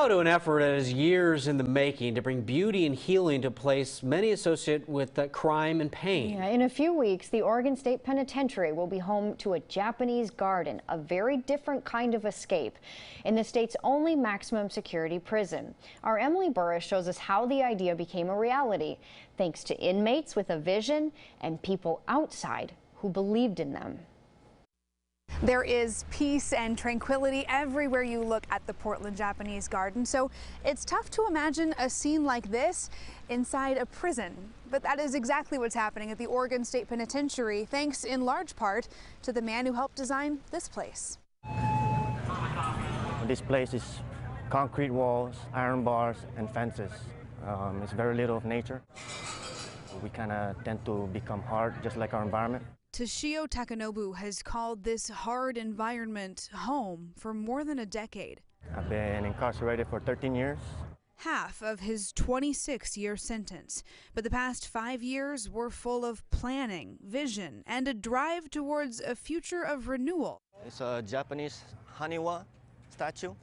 Now to an effort that is years in the making to bring beauty and healing to a place many associate with crime and pain. Yeah, in a few weeks, the Oregon State Penitentiary will be home to a Japanese garden, a very different kind of escape in the state's only maximum security prison. Our Emily Burris shows us how the idea became a reality, thanks to inmates with a vision and people outside who believed in them. There is peace and tranquility everywhere you look at the Portland Japanese Garden, so it's tough to imagine a scene like this inside a prison. But that is exactly what's happening at the Oregon State Penitentiary, thanks in large part to the man who helped design this place. This place is concrete walls, iron bars, and fences. It's very little of nature. We kind of tend to become hard, just like our environment. Toshio Takanobu has called this hard environment home for more than a decade. I've been incarcerated for 13 years. Half of his 26-year sentence. But the past 5 years were full of planning, vision, and a drive towards a future of renewal. It's a Japanese Haniwa statue.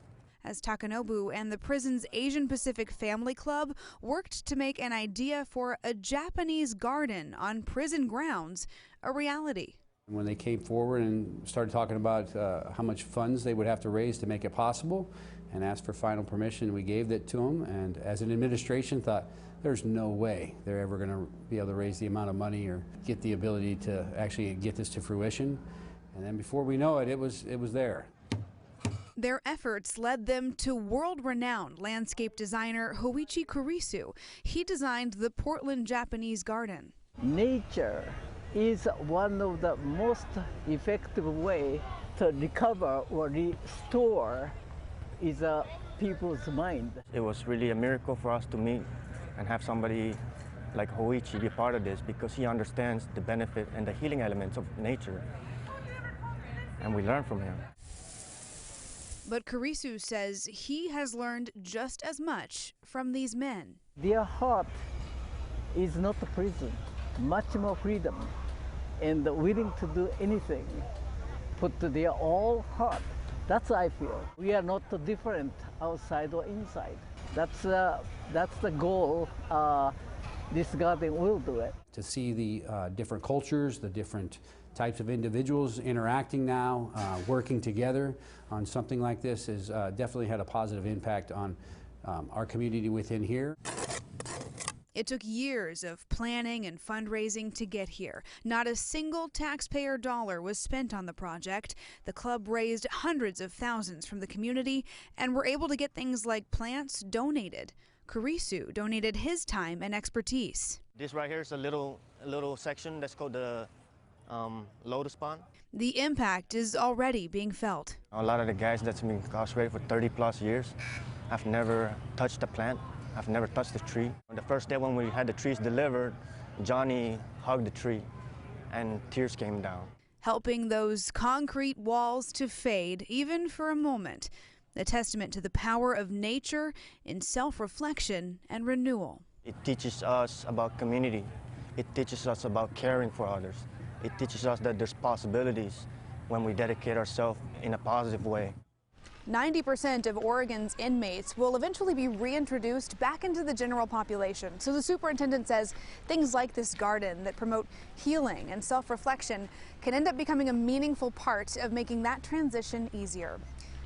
As Takanobu and the prison's Asian Pacific Family Club worked to make an idea for a Japanese garden on prison grounds a reality. When they came forward and started talking about how much funds they would have to raise to make it possible and asked for final permission, we gave that to them, and as an administration thought there's no way they're ever going to be able to raise the amount of money or get the ability to actually get this to fruition. And then before we know it, it was there. Their efforts led them to world-renowned landscape designer Hoichi Kurisu. He designed the Portland Japanese Garden. Nature is one of the most effective way to recover or restore is people's mind. It was really a miracle for us to meet and have somebody like Hoichi be part of this, because he understands the benefit and the healing elements of nature, and we learn from him. But Kurisu says he has learned just as much from these men. Their heart is not a prison, much more freedom, and willing to do anything, put their all heart. That's how I feel. We are not different outside or inside. That's the goal. This garden will do it. To see the different cultures, the different types of individuals interacting now, working together on something like this has definitely had a positive impact on our community within here. It took years of planning and fundraising to get here. Not a single taxpayer dollar was spent on the project. The club raised hundreds of thousands from the community and were able to get things like plants donated. Kurisu donated his time and expertise. This right here is a little section that's called the lotus pond. The impact is already being felt. A lot of the guys that's been incarcerated for 30+ years have never touched a plant. I've never touched a tree. The first day when we had the trees delivered, Johnny hugged the tree and tears came down. Helping those concrete walls to fade, even for a moment, a testament to the power of nature in self-reflection and renewal. It teaches us about community. It teaches us about caring for others. It teaches us that there's possibilities when we dedicate ourselves in a positive way. 90% of Oregon's inmates will eventually be reintroduced back into the general population. So the superintendent says things like this garden that promote healing and self-reflection can end up becoming a meaningful part of making that transition easier.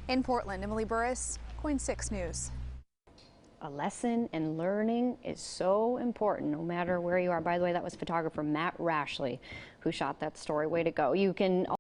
In Portland, Emily Burris, KOIN 6 News. A lesson in learning is so important no matter where you are. By the way, that was photographer Matt Rashley who shot that story. Way to go. You can